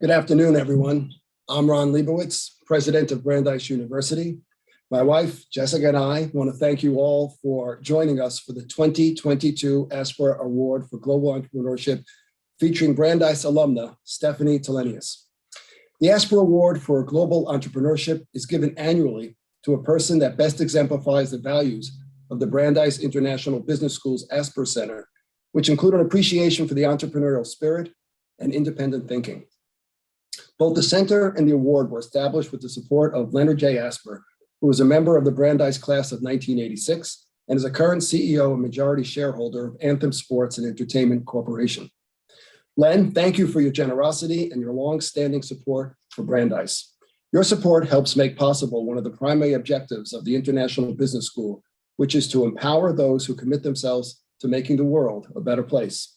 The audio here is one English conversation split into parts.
Good afternoon, everyone. I'm Ron Leibowitz, president of Brandeis University. My wife, Jessica, and I want to thank you all for joining us for the 2022 Asper Award for Global Entrepreneurship, featuring Brandeis alumna, Stephanie Tilenius. The Asper Award for Global Entrepreneurship is given annually to a person that best exemplifies the values of the Brandeis International Business School's Asper Center, which include an appreciation for the entrepreneurial spirit and independent thinking. Both the center and the award were established with the support of Leonard J. Asper, who was a member of the Brandeis class of 1986 and is a current CEO and majority shareholder of Anthem Sports and Entertainment Corporation. Len, thank you for your generosity and your long-standing support for Brandeis. Your support helps make possible one of the primary objectives of the International Business School, which is to empower those who commit themselves to making the world a better place.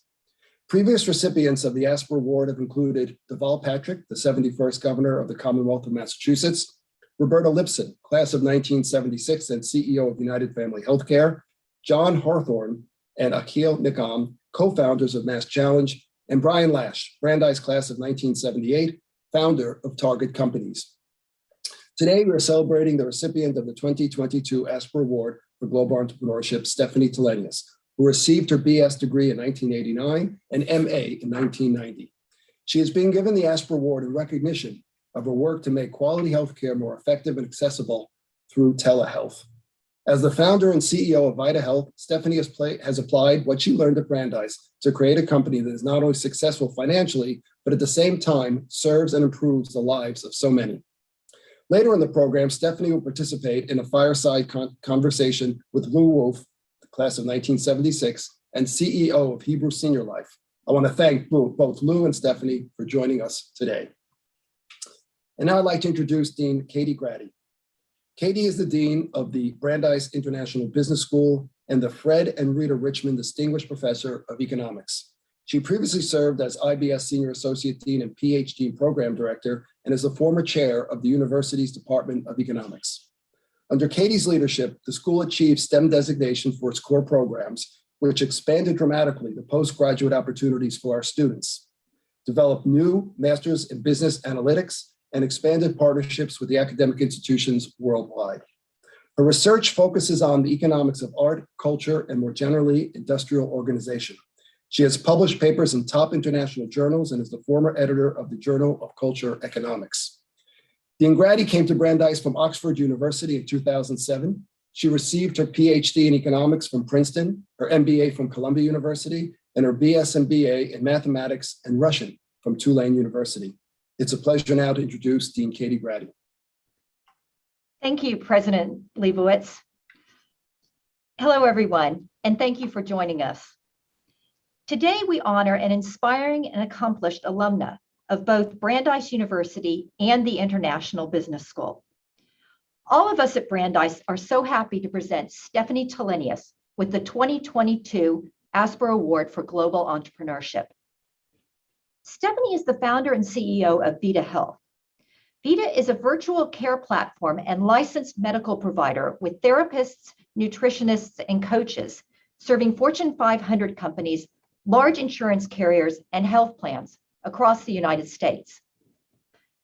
Previous recipients of the Asper Award have included Deval Patrick, the 71st governor of the Commonwealth of Massachusetts, Roberta Lipson, class of 1976 and CEO of United Family Healthcare, John Hawthorne and Akhil Nikam, co-founders of Mass Challenge, and Brian Lash, Brandeis class of 1978, founder of Target Companies. Today, we are celebrating the recipient of the 2022 Asper Award for Global Entrepreneurship, Stephanie Tilenius, who received her BS degree in 1989 and MA in 1990. She is being given the Asper Award in recognition of her work to make quality healthcare more effective and accessible through telehealth. As the founder and CEO of Vida Health, Stephanie has applied what she learned at Brandeis to create a company that is not only successful financially, but at the same time serves and improves the lives of so many. Later in the program, Stephanie will participate in a fireside conversation with Louis Woolf, class of 1976, and CEO of Hebrew SeniorLife. I want to thank both Lou and Stephanie for joining us today. And now I'd like to introduce Dean Katie Grady. Katie is the Dean of the Brandeis International Business School and the Fred and Rita Richmond Distinguished Professor of Economics. She previously served as IBS Senior Associate Dean and PhD Program Director and is the former chair of the university's Department of Economics. Under Katie's leadership, the school achieved STEM designation for its core programs, which expanded dramatically the postgraduate opportunities for our students, developed new Masters in Business Analytics, and expanded partnerships with the academic institutions worldwide. Her research focuses on the economics of art, culture, and more generally, industrial organization. She has published papers in top international journals and is the former editor of the Journal of Culture Economics. Dean Grady came to Brandeis from Oxford University in 2007. She received her PhD in economics from Princeton, her MBA from Columbia University, and her BS and BA in mathematics and Russian from Tulane University. It's a pleasure now to introduce Dean Katie Grady. Thank you, President Leibowitz. Hello, everyone, and thank you for joining us. Today, we honor an inspiring and accomplished alumna of both Brandeis University and the International Business School. All of us at Brandeis are so happy to present Stephanie Tilenius with the 2022 Asper Award for Global Entrepreneurship. Stephanie is the founder and CEO of Vida Health. Vida is a virtual care platform and licensed medical provider with therapists, nutritionists, and coaches serving Fortune 500 companies, large insurance carriers, and health plans across the United States.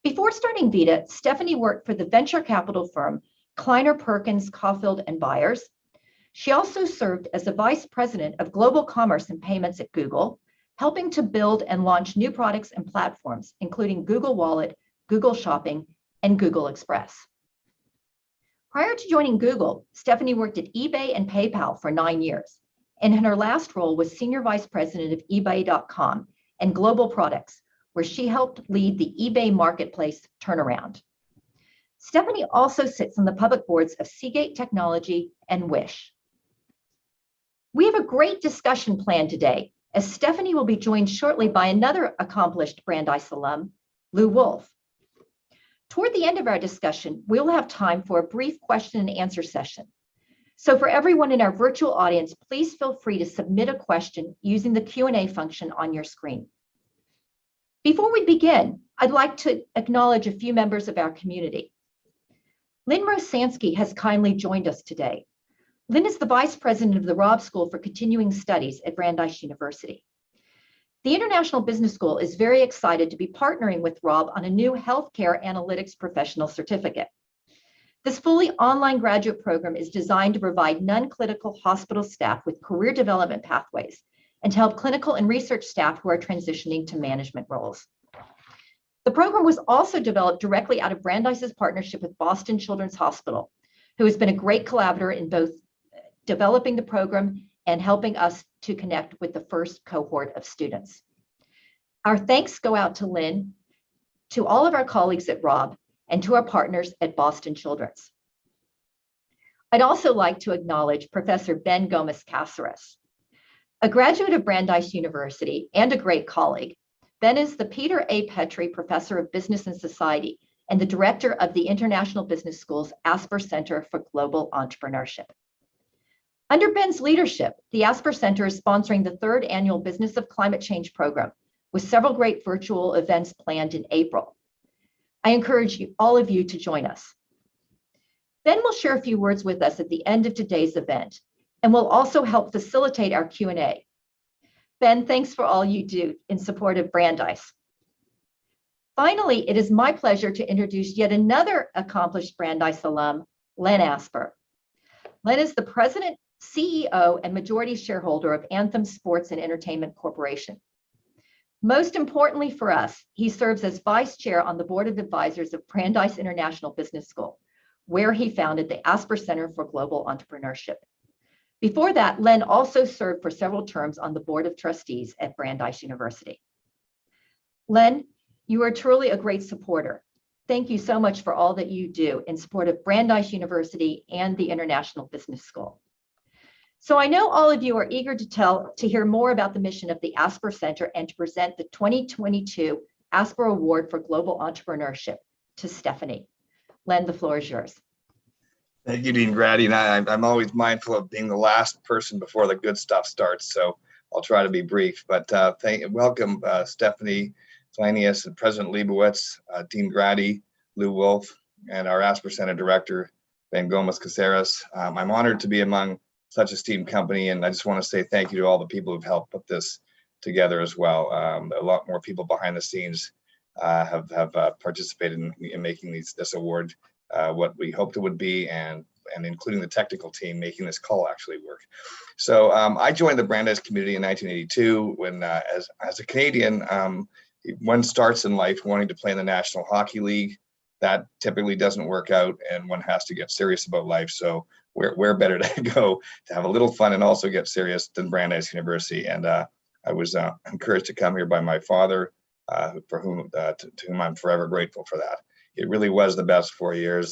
Before starting Vida, Stephanie worked for the venture capital firm Kleiner Perkins Caufield and Byers. She also served as the vice president of global commerce and payments at Google, helping to build and launch new products and platforms, including Google Wallet, Google Shopping, and Google Express. Prior to joining Google, Stephanie worked at eBay and PayPal for 9 years, and in her last role was senior vice president of eBay.com and global products, where she helped lead the eBay marketplace turnaround. Stephanie also sits on the public boards of Seagate Technology and Wish. We have a great discussion planned today, as Stephanie will be joined shortly by another accomplished Brandeis alum, Louis Woolf. Toward the end of our discussion, we will have time for a brief question and answer session. So for everyone in our virtual audience, please feel free to submit a question using the Q&A function on your screen. Before we begin, I'd like to acknowledge a few members of our community. Lynn Rosansky has kindly joined us today. Lynn is the vice president of the Robb School for Continuing Studies at Brandeis University. The International Business School is very excited to be partnering with Rob on a new healthcare analytics professional certificate. This fully online graduate program is designed to provide non-clinical hospital staff with career development pathways and to help clinical and research staff who are transitioning to management roles. The program was also developed directly out of Brandeis's partnership with Boston Children's Hospital, who has been a great collaborator in both developing the program and helping us to connect with the first cohort of students. Our thanks go out to Len, to all of our colleagues at Rob, and to our partners at Boston Children's. I'd also like to acknowledge Professor Ben Gomez-Caceres. A graduate of Brandeis University and a great colleague, Ben is the Peter A. Petrie Professor of Business and Society and the Director of the International Business School's Asper Center for Global Entrepreneurship. Under Ben's leadership, the Asper Center is sponsoring the 3rd annual Business of Climate Change program, with several great virtual events planned in April. I encourage all of you to join us. Ben will share a few words with us at the end of today's event, and will also help facilitate our Q&A. Ben, thanks for all you do in support of Brandeis. Finally, it is my pleasure to introduce yet another accomplished Brandeis alum, Len Asper. Len is the President, CEO, and majority shareholder of Anthem Sports and Entertainment Corporation. Most importantly for us, he serves as Vice Chair on the Board of Advisors of Brandeis International Business School, where he founded the Asper Center for Global Entrepreneurship. Before that, Len also served for several terms on the Board of Trustees at Brandeis University. Len, you are truly a great supporter. Thank you so much for all that you do in support of Brandeis University and the International Business School. So I know all of you are eager to hear more about the mission of the Asper Center and to present the 2022 Asper Award for Global Entrepreneurship to Stephanie. Len, the floor is yours. Thank you, Dean Grady. And I'm always mindful of being the last person before the good stuff starts, so I'll try to be brief. But welcome, Stephanie Tilenius and President Leibowitz, Dean Grady, Louis Woolf, and our Asper Center Director, Ben Gomez-Caceres. I'm honored to be among such esteemed company, and I just want to say thank you to all the people who've helped put this together as well. A lot more people behind the scenes have participated in making this award what we hoped it would be, and including the technical team making this call actually work. So I joined the Brandeis community in 1982 when, as a Canadian, one starts in life wanting to play in the National Hockey League. That typically doesn't work out, and one has to get serious about life. So where better to go to have a little fun and also get serious than Brandeis University? And I was encouraged to come here by my father, to whom I'm forever grateful for that. It really was the best 4 years,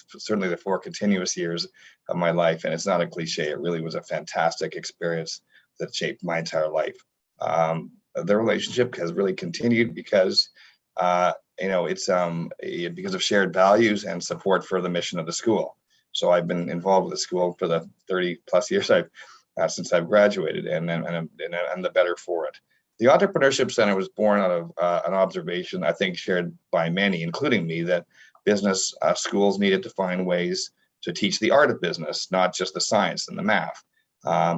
certainly the 4 continuous years of my life. And it's not a cliche. It really was a fantastic experience that shaped my entire life. The relationship has really continued because, it's because of shared values and support for the mission of the school. So I've been involved with the school for the 30 plus years since I've graduated, and I'm the better for it. The Entrepreneurship Center was born out of an observation, I think, shared by many, including me, that business schools needed to find ways to teach the art of business, not just the science and the math.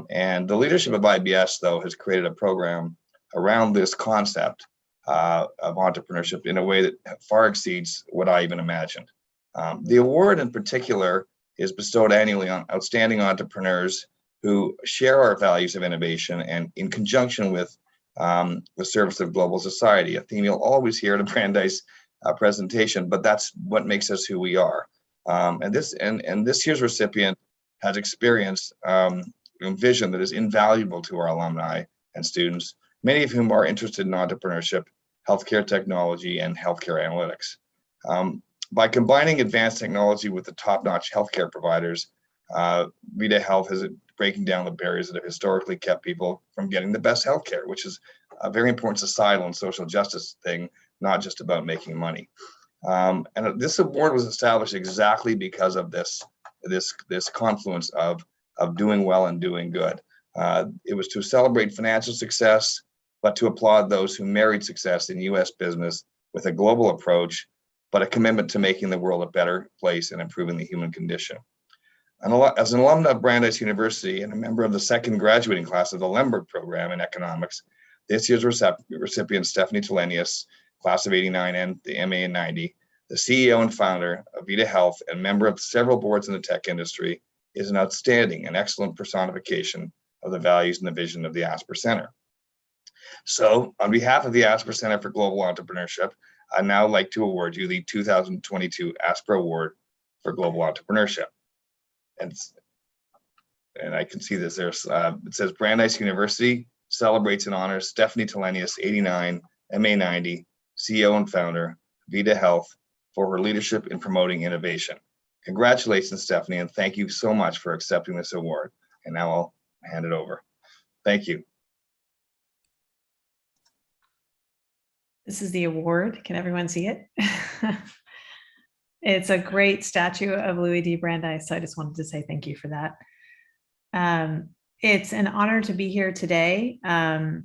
And the leadership of IBS, though, has created a program around this concept of entrepreneurship in a way that far exceeds what I even imagined. The award in particular is bestowed annually on outstanding entrepreneurs who share our values of innovation and in conjunction with the service of global society, a theme you'll always hear at a Brandeis presentation, but that's what makes us who we are. And this year's recipient has experience and vision that is invaluable to our alumni and students, many of whom are interested in entrepreneurship, healthcare technology, and healthcare analytics. By combining advanced technology with the top-notch healthcare providers, Vida Health is breaking down the barriers that have historically kept people from getting the best healthcare, which is a very important societal and social justice thing, not just about making money. And this award was established exactly because of this confluence of doing well and doing good. It was to celebrate financial success, but to applaud those who married success in U.S. business with a global approach, but a commitment to making the world a better place and improving the human condition. As an alumna of Brandeis University and a member of the second graduating class of the Lemberg program in economics, This year's recipient, Stephanie Tilenius, class of 89 and the MA in 90, the CEO and founder of Vida Health and member of several boards in the tech industry, is an outstanding and excellent personification of the values and the vision of the Asper Center. So on behalf of the Asper Center for Global Entrepreneurship, I'd now like to award you the 2022 Asper Award for Global Entrepreneurship. And I can see this there. It says Brandeis University celebrates and honors Stephanie Tilenius, 89, MA 90, CEO and founder, Vida Health, for her leadership in promoting innovation. Congratulations, Stephanie, and thank you so much for accepting this award. And now I'll hand it over. Thank you. This is the award. Can everyone see it? It's a great statue of Louis D. Brandeis, so I just wanted to say thank you for that. It's an honor to be here today. I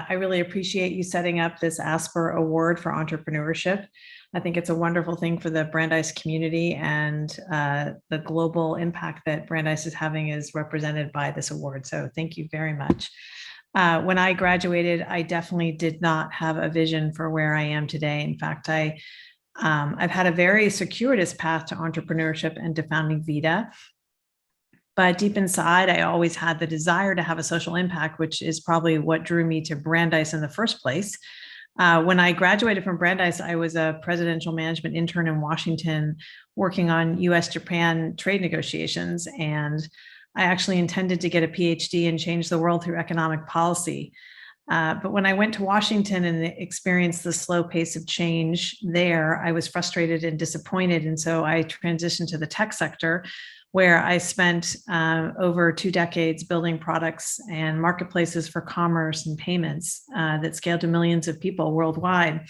really appreciate you setting up this Asper Award for Entrepreneurship. I think it's a wonderful thing for the Brandeis community, and the global impact that Brandeis is having is represented by this award. So thank you very much. When I graduated, I definitely did not have a vision for where I am today. In fact, I've had a very circuitous path to entrepreneurship and to founding Vida. But deep inside, I always had the desire to have a social impact, which is probably what drew me to Brandeis in the first place. When I graduated from Brandeis, I was a presidential management intern in Washington working on US-Japan trade negotiations. And I actually intended to get a PhD and change the world through economic policy. But when I went to Washington and experienced the slow pace of change there, I was frustrated and disappointed. And so I transitioned to the tech sector, where I spent over 2 decades building products and marketplaces for commerce and payments that scaled to millions of people worldwide.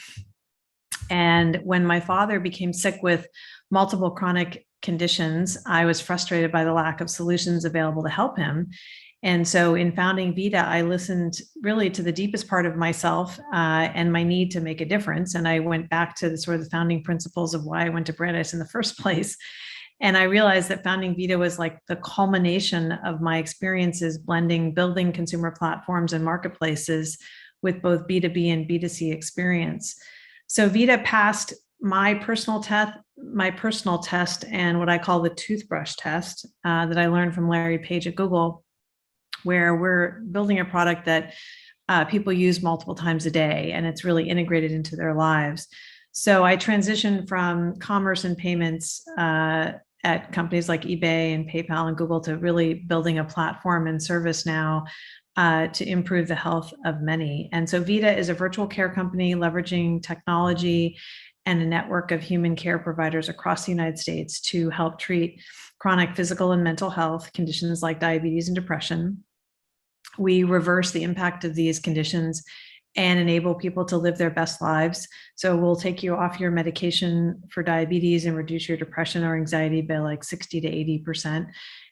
And when my father became sick with multiple chronic conditions, I was frustrated by the lack of solutions available to help him. And so in founding Vida, I listened really to the deepest part of myself and my need to make a difference. And I went back to the sort of the founding principles of why I went to Brandeis in the first place. And I realized that founding Vida was like the culmination of my experiences building consumer platforms and marketplaces with both B2B and B2C experience. So Vida passed my personal test and what I call the toothbrush test that I learned from Larry Page at Google, where we're building a product that people use multiple times a day, and it's really integrated into their lives. So I transitioned from commerce and payments at companies like eBay and PayPal and Google to really building a platform and service now to improve the health of many. And so Vida is a virtual care company leveraging technology and a network of human care providers across the United States to help treat chronic physical and mental health conditions like diabetes and depression. We reverse the impact of these conditions and enable people to live their best lives. So we'll take you off your medication for diabetes and reduce your depression or anxiety by like 60 to 80%.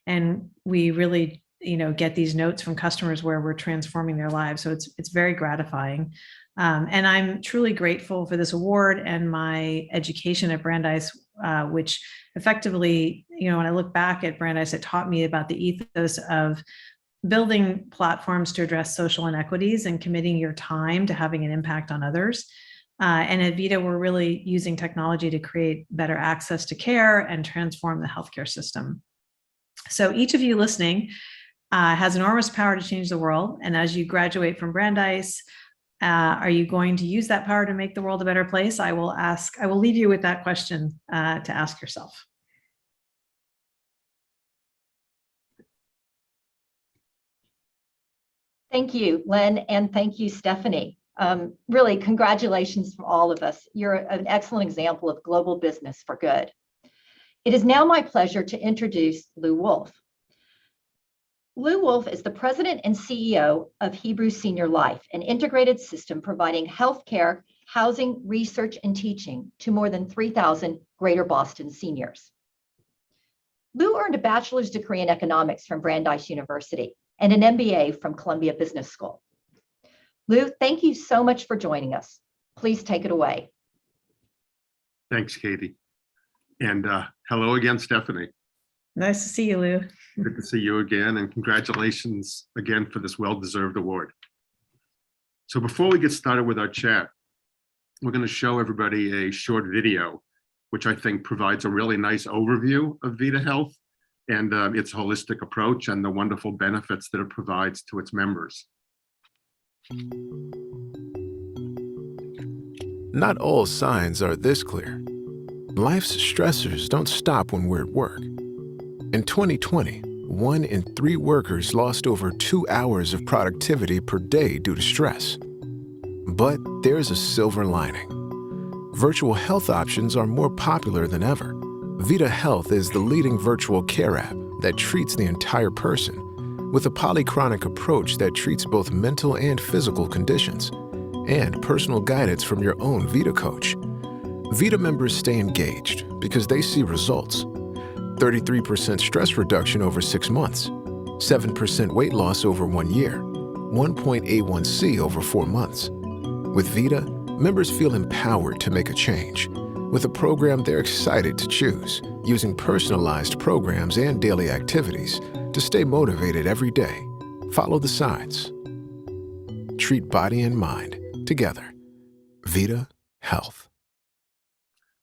And we really, get these notes from customers where we're transforming their lives. So it's very gratifying. And I'm truly grateful for this award and my education at Brandeis, which effectively, when I look back at Brandeis, it taught me about the ethos of building platforms to address social inequities and committing your time to having an impact on others. And at Vida, we're really using technology to create better access to care and transform the healthcare system. So each of you listening has enormous power to change the world. And as you graduate from Brandeis, are you going to use that power to make the world a better place? I will leave you with that question to ask yourself. Thank you, Len, and thank you, Stephanie. Really, congratulations from all of us. You're an excellent example of global business for good. It is now my pleasure to introduce Louis Woolf. Louis Woolf is the president and CEO of Hebrew SeniorLife, an integrated system providing healthcare, housing, research, and teaching to more than 3,000 Greater Boston seniors. Lou earned a bachelor's degree in economics from Brandeis University and an MBA from Columbia Business School. Lou, thank you so much for joining us. Please take it away. Thanks, Katie. And hello again, Stephanie. Nice to see you, Lou. Good to see you again, and congratulations again for this well-deserved award. So before we get started with our chat, we're going to show everybody a short video, which I think provides a really nice overview of Vida Health and its holistic approach and the wonderful benefits that it provides to its members. Not all signs are this clear. Life's stressors don't stop when we're at work. In 2020, 1 in 3 workers lost over 2 hours of productivity per day due to stress. But there's a silver lining. Virtual health options are more popular than ever. Vida Health is the leading virtual care app that treats the entire person with a polychronic approach that treats both mental and physical conditions, and personal guidance from your own Vida coach. Vida members stay engaged because they see results. 33% stress reduction over 6 months, 7% weight loss over 1 year, 1.A1C over 4 months. With Vida, members feel empowered to make a change with a program they're excited to choose, using personalized programs and daily activities to stay motivated every day. Follow the signs. Treat body and mind together. Vida Health.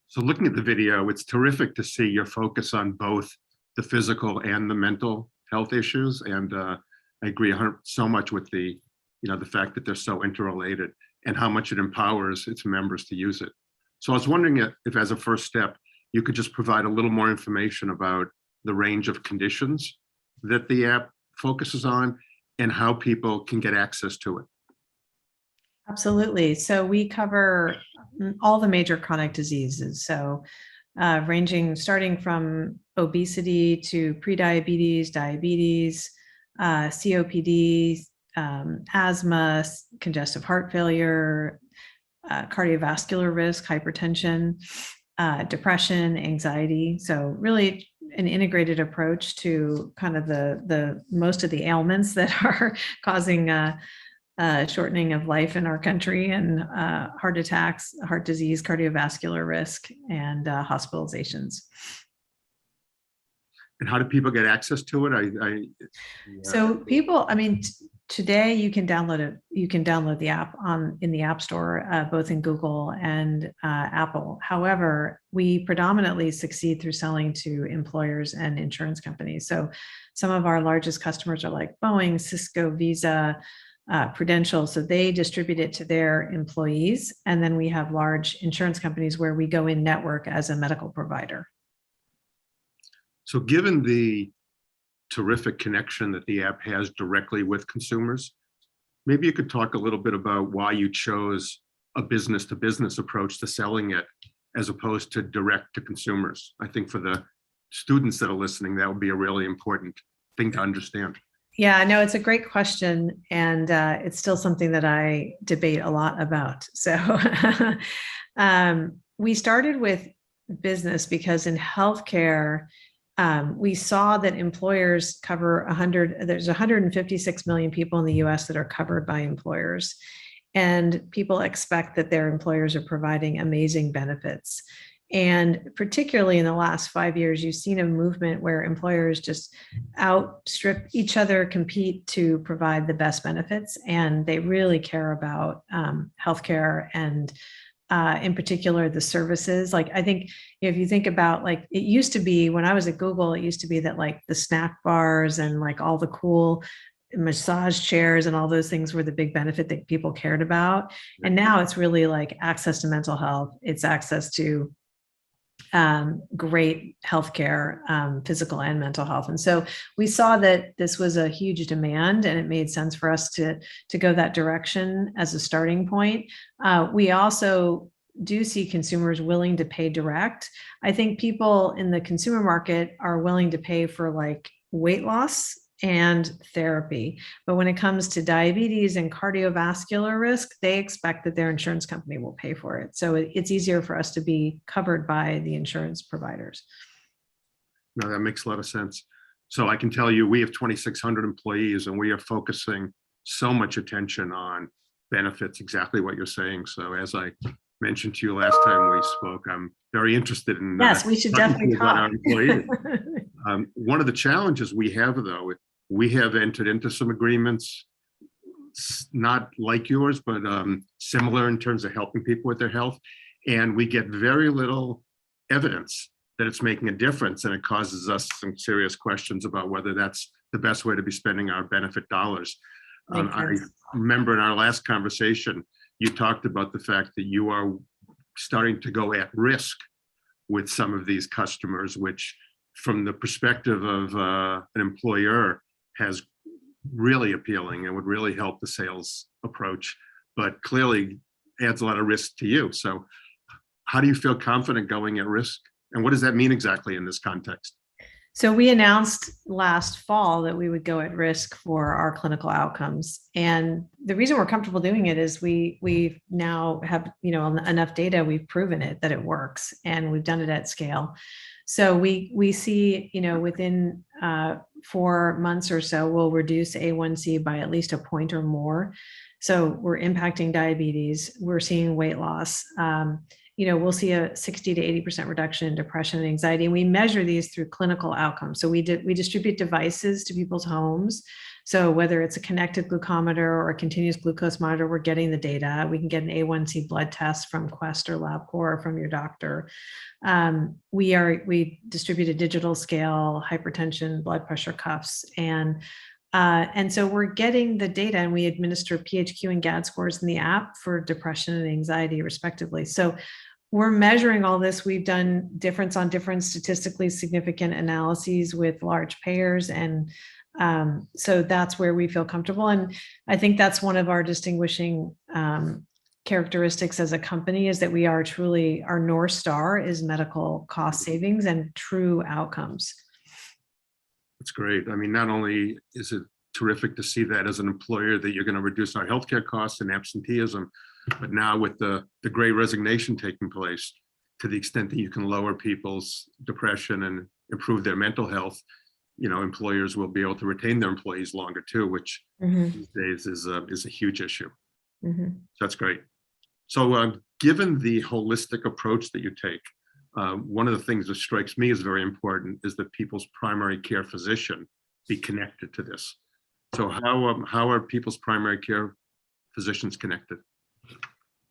So looking at the video, it's terrific to see your focus on both the physical and the mental health issues. And I agree so much with the fact that they're so interrelated and how much it empowers its members to use it. So I was wondering if as a first step, you could just provide a little more information about the range of conditions that the app focuses on and how people can get access to it. Absolutely. So we cover all the major chronic diseases. So starting from obesity to prediabetes, diabetes, COPD, asthma, congestive heart failure, cardiovascular risk, hypertension, depression, anxiety. So really an integrated approach to kind of the most of the ailments that are causing shortening of life in our country, and heart attacks, heart disease, cardiovascular risk, and hospitalizations. And how do people get access to it? So people, today you can download it. You can download the app in the App Store, both in Google and Apple. However, we predominantly succeed through selling to employers and insurance companies. So some of our largest customers are like Boeing, Cisco, Visa, Prudential. So they distribute it to their employees. And then we have large insurance companies where we go in network as a medical provider. So given the terrific connection that the app has directly with consumers, maybe you could talk a little bit about why you chose a business-to-business approach to selling it as opposed to direct to consumers. I think for the students that are listening, that would be a really important thing to understand. Yeah, no, it's a great question. And it's still something that I debate a lot about. So we started with business because in healthcare, we saw that employers cover there's 156 million people in the US that are covered by employers. And people expect that their employers are providing amazing benefits. And particularly in the last 5 years, you've seen a movement where employers just outstrip each other, compete to provide the best benefits. And they really care about healthcare and in particular, the services. Like, I think if you think about, like, it used to be when I was at Google, it used to be that like the snack bars and like all the cool massage chairs and all those things were the big benefit that people cared about. And now it's really like access to mental health. It's access to great healthcare, physical and mental health. And so we saw that this was a huge demand, and it made sense for us to go that direction as a starting point. We also do see consumers willing to pay direct. I think people in the consumer market are willing to pay for like weight loss and therapy. But when it comes to diabetes and cardiovascular risk, they expect that their insurance company will pay for it. So it's easier for us to be covered by the insurance providers. No, that makes a lot of sense. So I can tell you, we have 2,600 employees, and we are focusing so much attention on benefits, exactly what you're saying. So as I mentioned to you last time we spoke, I'm very interested in yes, we should definitely about talk. our employees. One of the challenges we have, though, we have entered into some agreements, not like yours, but similar in terms of helping people with their health. And we get very little evidence that it's making a difference. And it causes us some serious questions about whether that's the best way to be spending our benefit dollars. I remember in our last conversation, you talked about the fact that you are starting to go at risk with some of these customers, which from the perspective of an employer has really appealing and would really help the sales approach, but clearly adds a lot of risk to you. So how do you feel confident going at risk? And what does that mean exactly in this context? So we announced last fall that we would go at risk for our clinical outcomes. And the reason we're comfortable doing it is we now have, enough data, we've proven it, that it works, and we've done it at scale. So we see, within 4 months or so, we'll reduce A1C by at least a point or more. So we're impacting diabetes, we're seeing weight loss. We'll see a 60 to 80% reduction in depression and anxiety. And we measure these through clinical outcomes. So we distribute devices to people's homes. So whether it's a connected glucometer or a continuous glucose monitor, we're getting the data. We can get an A1C blood test from Quest or LabCorp or from your doctor. We distribute a digital scale, hypertension, blood pressure cuffs, and so we're getting the data, and we administer PHQ and GAD scores in the app for depression and anxiety, respectively. So we're measuring all this. We've done difference on difference statistically significant analyses with large payers. And so that's where we feel comfortable. And I think that's one of our distinguishing characteristics as a company, is that we are truly, our North Star is medical cost savings and true outcomes. That's great. I mean, not only is it terrific to see that as an employer that you're going to reduce our healthcare costs and absenteeism, but now with the great resignation taking place, to the extent that you can lower people's depression and improve their mental health, employers will be able to retain their employees longer too, which these days is a huge issue. So that's great. So given the holistic approach that you take, one of the things that strikes me as very important is that people's primary care physician be connected to this. So how are people's primary care physicians connected?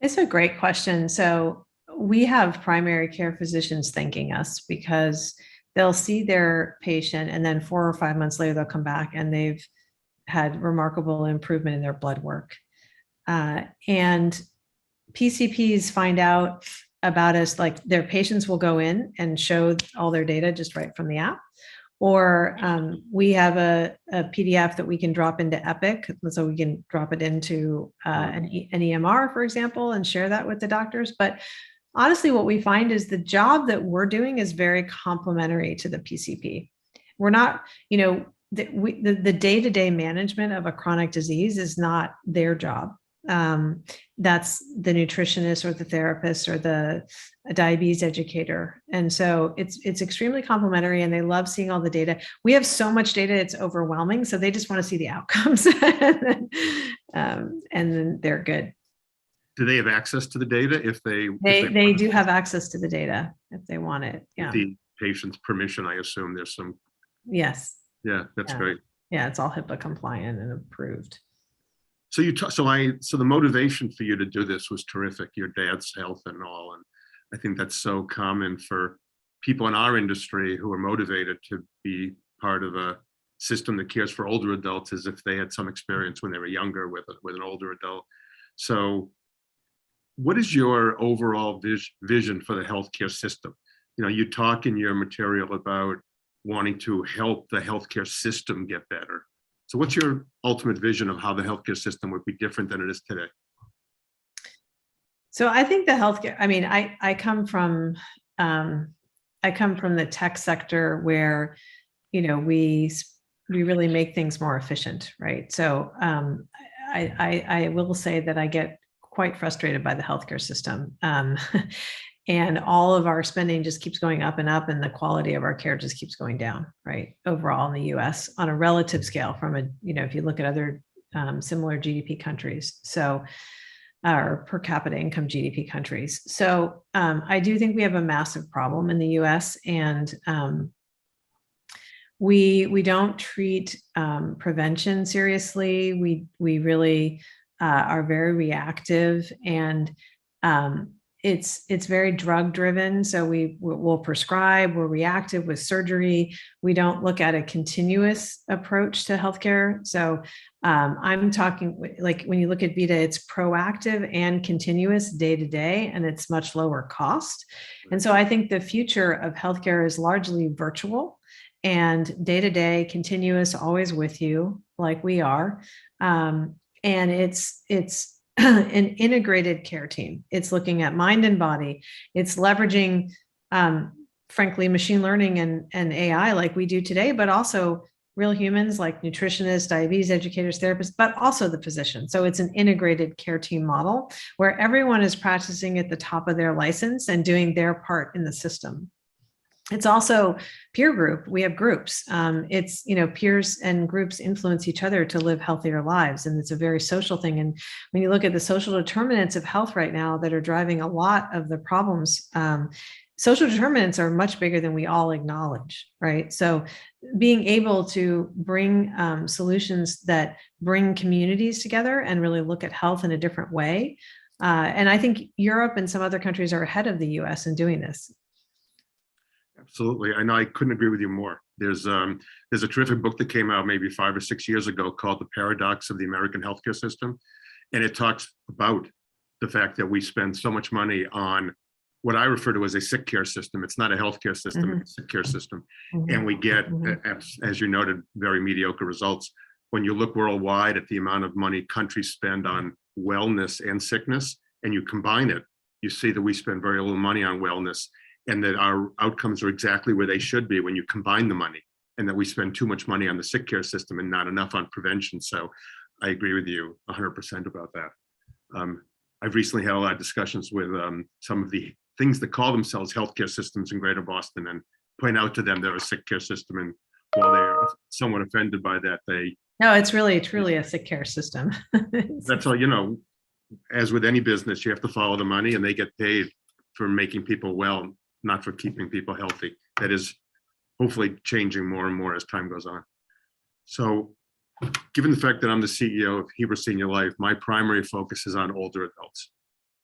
It's a great question. So we have primary care physicians thanking us because they'll see their patient, and then 4 or 5 months later, they'll come back and they've had remarkable improvement in their blood work. And PCPs find out about us, like their patients will go in and show all their data just right from the app. Or we have a PDF that we can drop into Epic. So we can drop it into an EMR, for example, and share that with the doctors. But honestly, what we find is the job that we're doing is very complementary to the PCP. We're not, the day-to-day management of a chronic disease is not their job. That's the nutritionist or the therapist or the diabetes educator. And so it's extremely complementary, and they love seeing all the data. We have so much data, it's overwhelming. So they just want to see the outcomes and then they're good. Do they have access to the data if they do have access to the data if they want it? Yeah. The patient's permission, I assume there's some. Yes. Yeah, that's great. Yeah, it's all HIPAA compliant and approved. So so the motivation for you to do this was terrific, your dad's health and all. And I think that's so common for people in our industry who are motivated to be part of a system that cares for older adults as if they had some experience when they were younger with an older adult. So what is your overall vision for the healthcare system? You talk in your material about wanting to help the healthcare system get better. So what's your ultimate vision of how the healthcare system would be different than it is today? So I think the healthcare, I come from the tech sector where, we really make things more efficient, right? So I will say that I get quite frustrated by the healthcare system. And all of our spending just keeps going up and up, and the quality of our care just keeps going down, right? Overall in the US on a relative scale from if you look at other similar GDP countries, so or per capita income GDP countries. So I do think we have a massive problem in the US, and we don't treat prevention seriously. We really are very reactive, and it's very drug driven. So we'll prescribe, we're reactive with surgery. We don't look at a continuous approach to healthcare. So I'm talking, like, when you look at Vida, it's proactive and continuous day to day, and it's much lower cost. And so I think the future of healthcare is largely virtual and day to day, continuous, always with you, like we are. And it's an integrated care team. It's looking at mind and body. It's leveraging, frankly, machine learning and AI like we do today, but also real humans like nutritionists, diabetes educators, therapists, but also the physician. So it's an integrated care team model where everyone is practicing at the top of their license and doing their part in the system. It's also peer group. We have groups. It's, peers and groups influence each other to live healthier lives. And it's a very social thing. And when you look at the social determinants of health right now that are driving a lot of the problems, social determinants are much bigger than we all acknowledge, right? So being able to bring solutions that bring communities together and really look at health in a different way. And I think Europe and some other countries are ahead of the US in doing this. Absolutely. I know, I couldn't agree with you more. There's a terrific book that came out maybe 5 or 6 years ago called The Paradox of the American Healthcare System. And it talks about the fact that we spend so much money on what I refer to as a sick care system. It's not a healthcare system, it's a sick care system. And we get, as you noted, very mediocre results. When you look worldwide at the amount of money countries spend on wellness and sickness, and you combine it, you see that we spend very little money on wellness, and that our outcomes are exactly where they should be when you combine the money, and that we spend too much money on the sick care system and not enough on prevention. So I agree with you 100% about that. I've recently had a lot of discussions with some of the things that call themselves healthcare systems in Greater Boston, and point out to them they're a sick care system. And while they're somewhat offended by that, no, it's really truly a sick care system. That's all, as with any business, you have to follow the money, and they get paid for making people well, not for keeping people healthy. That is hopefully changing more and more as time goes on. So given the fact that I'm the CEO of Hebrew SeniorLife, my primary focus is on older adults.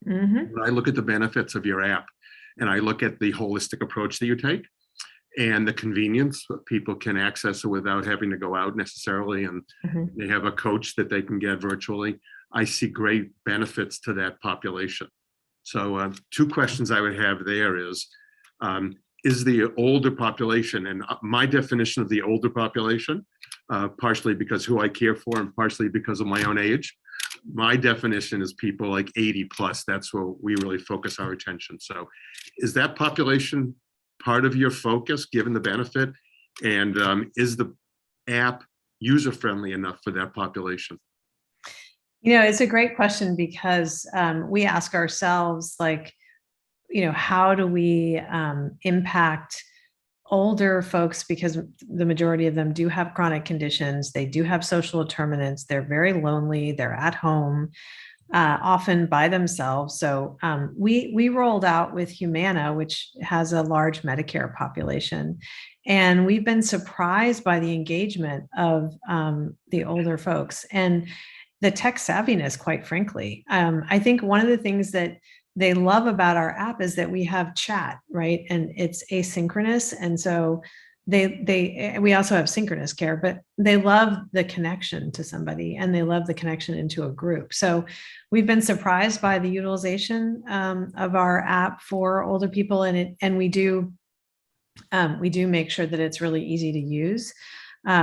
When I look at the benefits of your app, and I look at the holistic approach that you take, and the convenience that people can access it without having to go out necessarily, and they have a coach that they can get virtually, I see great benefits to that population. So 2 questions I would have there is the older population, and my definition of the older population, partially because who I care for and partially because of my own age, my definition is people like 80 plus. That's where we really focus our attention. So is that population part of your focus given the benefit? And is the app user-friendly enough for that population? It's a great question, because we ask ourselves, like, how do we impact older folks, because the majority of them do have chronic conditions, they do have social determinants, they're very lonely, they're at home, often by themselves. So we rolled out with Humana, which has a large Medicare population, and we've been surprised by the engagement of the older folks and the tech savviness, quite frankly. I think one of the things that they love about our app is that we have chat, right? And it's asynchronous. And so we also have synchronous care, but they love the connection to somebody, and they love the connection into a group. So we've been surprised by the utilization of our app for older people, and we do make sure that it's really easy to use.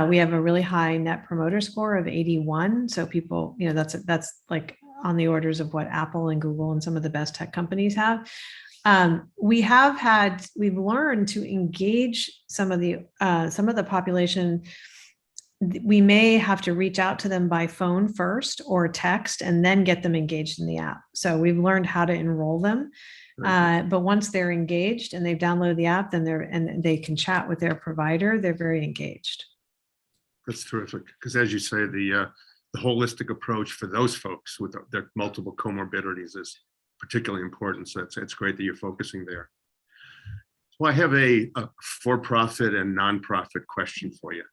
We have a really high net promoter score of 81. So people, that's like on the orders of what Apple and Google and some of the best tech companies have. We've learned to engage some of the population. We may have to reach out to them by phone first or text, and then get them engaged in the app. So we've learned how to enroll them. But once they're engaged and they've downloaded the app, then they can chat with their provider, they're very engaged. That's terrific, because as you say, the holistic approach for those folks with their multiple comorbidities is particularly important. So it's great that you're focusing there. Well, I have a for-profit and nonprofit question for you.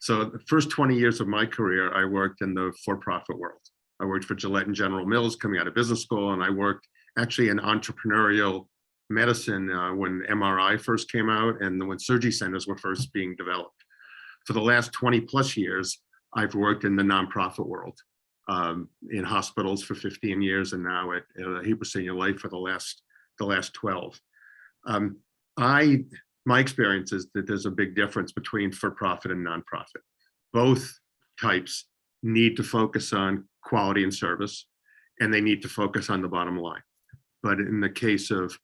So the first 20 years of my career, I worked in the for-profit world. I worked for Gillette and General Mills coming out of business school, and I worked actually in entrepreneurial medicine when MRI first came out and when surgery centers were first being developed. For the last 20 plus years, I've worked in the nonprofit world, in hospitals for 15 years, and now at Hebrew SeniorLife for the last 12. My experience is that there's a big difference between for-profit and nonprofit. Both types need to focus on quality and service, and they need to focus on the bottom line. But in the case of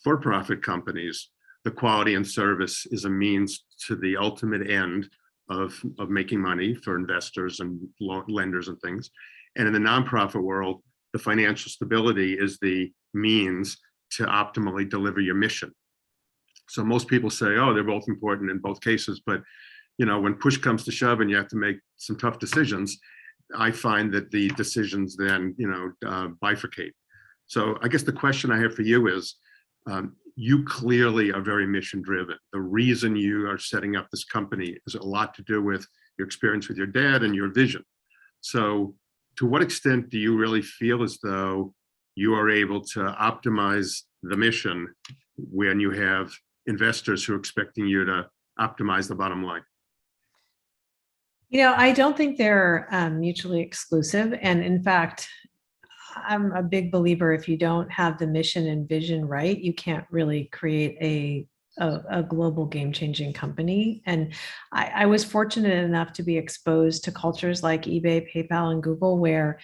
for-profit companies, the quality and service is a means to the ultimate end of making money for investors and lenders and things. And in the nonprofit world, the financial stability is the means to optimally deliver your mission. So most people say, oh, they're both important in both cases, but when push comes to shove and you have to make some tough decisions, I find that the decisions then, bifurcate. So I guess the question I have for you is, you clearly are very mission driven. The reason you are setting up this company is a lot to do with your experience with your dad and your vision. So to what extent do you really feel as though you are able to optimize the mission when you have investors who are expecting you to optimize the bottom line? I don't think they're mutually exclusive. And in fact, I'm a big believer if you don't have the mission and vision right, you can't really create a global game-changing company. And I was fortunate enough to be exposed to cultures like eBay, PayPal, and Google, where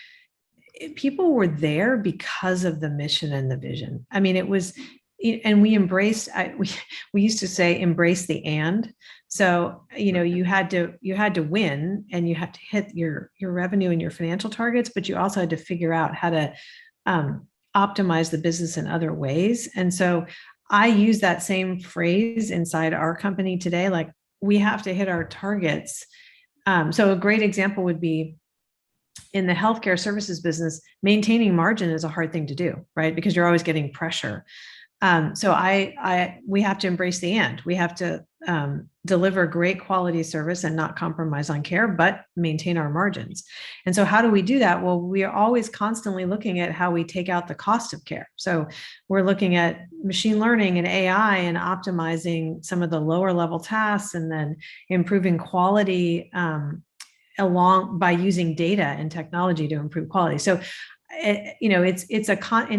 people were there because of the mission and the vision. I mean, it was, and we embraced, we used to say, embrace the and. So, you had to win and you had to hit your revenue and your financial targets, but you also had to figure out how to optimize the business in other ways. And so I use that same phrase inside our company today, like we have to hit our targets. So a great example would be in the healthcare services business, maintaining margin is a hard thing to do, right? Because you're always getting pressure. So we have to embrace the end. We have to deliver great quality service and not compromise on care, but maintain our margins. And so how do we do that? Well, we are always constantly looking at how we take out the cost of care. So we're looking at machine learning and AI and optimizing some of the lower level tasks and then improving quality along by using data and technology to improve quality. So and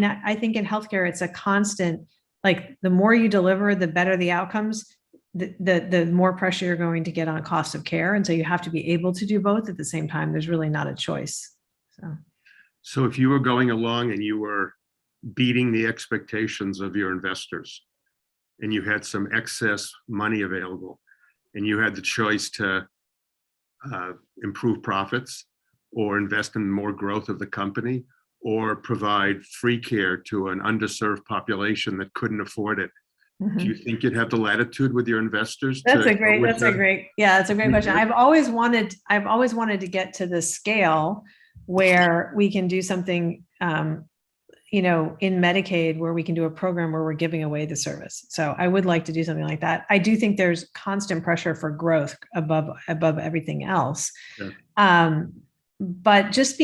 I think in healthcare, it's a constant, like the more you deliver, the better the outcomes, the more pressure you're going to get on cost of care. And so you have to be able to do both at the same time. There's really not a choice. So if you were going along and you were beating the expectations of your investors and you had some excess money available and you had the choice to improve profits or invest in more growth of the company, or provide free care to an underserved population that couldn't afford it. Mm-hmm. Do you think you'd have the latitude with your investors? That's a great question. I've always wanted to get to the scale where we can do something, in Medicaid, where we can do a program where we're giving away the service. So I would like to do something like that. I do think there's constant pressure for growth above everything else. Yeah. But just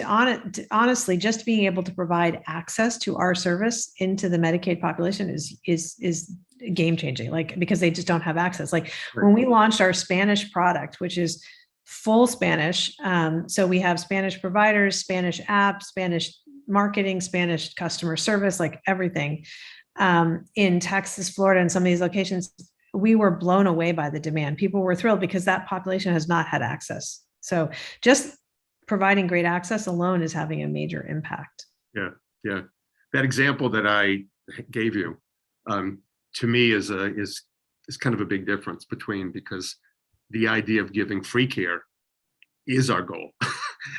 honestly, just being able to provide access to our service into the Medicaid population is game changing, like, because they just don't have access. Like when we launched our Spanish product, which is full Spanish. So we have Spanish providers, Spanish apps, Spanish marketing, Spanish customer service, like everything. In Texas, Florida, and some of these locations, we were blown away by the demand. People were thrilled because that population has not had access. So just providing great access alone is having a major impact. Yeah. That example that I gave you, to me is kind of a big difference because the idea of giving free care is our goal.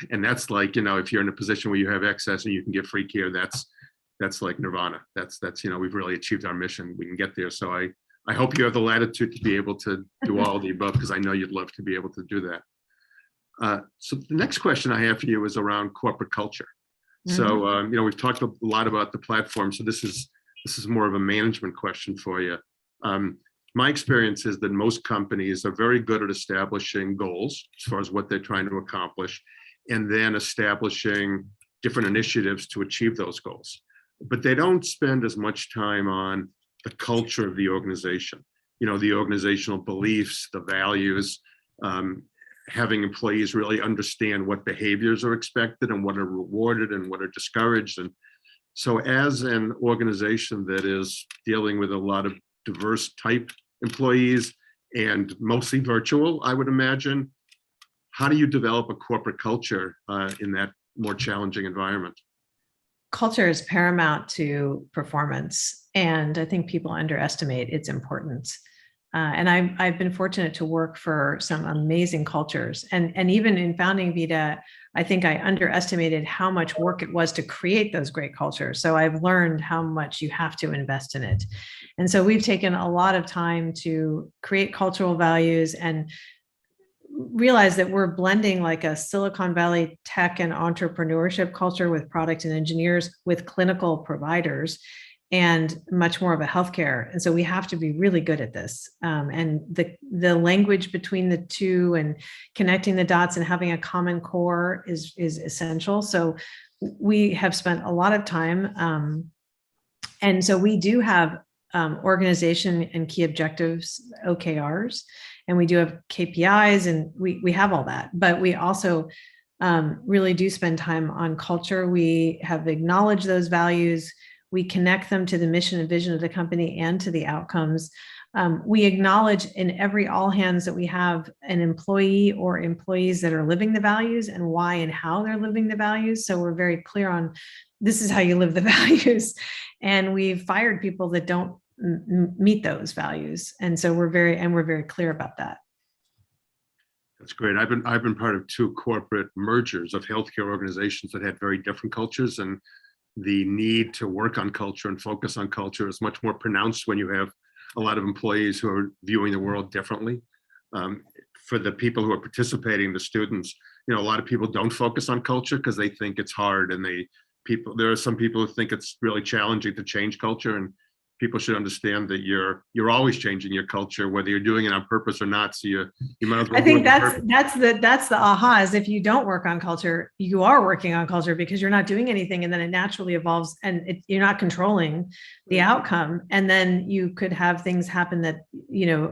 And that's like, if you're in a position where you have excess and you can give free care, that's like nirvana. That's we've really achieved our mission. We can get there. So I hope you have the latitude to be able to do all of the above, because I know you'd love to be able to do that. So the next question I have for you is around corporate culture. Mm-hmm. So, we've talked a lot about the platform. So this is more of a management question for you. My experience is that most companies are very good at establishing goals as far as what they're trying to accomplish, and then establishing different initiatives to achieve those goals. But they don't spend as much time on the culture of the organization, the organizational beliefs, the values, having employees really understand what behaviors are expected and what are rewarded and what are discouraged. And so as an organization that is dealing with a lot of diverse type employees and mostly virtual, I would imagine, how do you develop a corporate culture in that more challenging environment? Culture is paramount to performance, and I think people underestimate its importance. And I've been fortunate to work for some amazing cultures. And even in founding Vida, I think I underestimated how much work it was to create those great cultures. So I've learned how much you have to invest in it. And so we've taken a lot of time to create cultural values and realize that we're blending like a Silicon Valley tech and entrepreneurship culture with product and engineers with clinical providers and much more of a healthcare. And so we have to be really good at this. And the language between the two and connecting the dots and having a common core is essential. So we have spent a lot of time. And so we do have organization and key objectives, OKRs, and we do have KPIs, and we have all that, but we also really do spend time on culture. We have acknowledged those values. We connect them to the mission and vision of the company and to the outcomes. We acknowledge in every all hands that we have an employee or employees that are living the values and why and how they're living the values. So we're very clear on this is how you live the values. And we've fired people that don't meet those values. And so we're very clear about that. That's great. I've been part of 2 corporate mergers of healthcare organizations that had very different cultures, and the need to work on culture and focus on culture is much more pronounced when you have a lot of employees who are viewing the world differently. For the people who are participating, the students, a lot of people don't focus on culture because they think it's hard, and there are some people who think it's really challenging to change culture, and people should understand that you're always changing your culture, whether you're doing it on purpose or not. So you might as well. I think that's the aha is if you don't work on culture, you are working on culture because you're not doing anything, and then it naturally evolves, and you're not controlling the outcome. And then you could have things happen that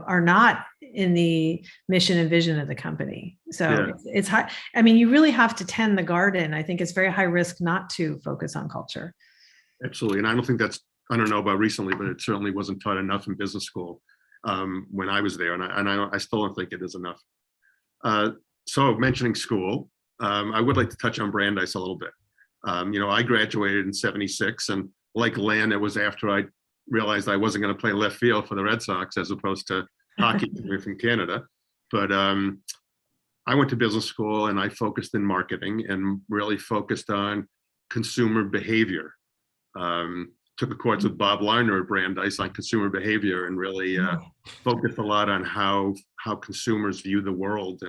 are not in the mission and vision of the company. So it's high. I mean, you really have to tend the garden. I think it's very high risk not to focus on culture. Absolutely, and I don't think I don't know about recently, but it certainly wasn't taught enough in business school when I was there, and I still don't think it is enough. So mentioning school, I would like to touch on Brandeis a little bit. I graduated in '76, and like Len, it was after I realized I wasn't going to play left field for the Red Sox as opposed to hockey from Canada. But I went to business school, and I focused in marketing and really focused on consumer behavior. Took a course with Bob Larner at Brandeis on consumer behavior, and really focused a lot on how consumers view the world.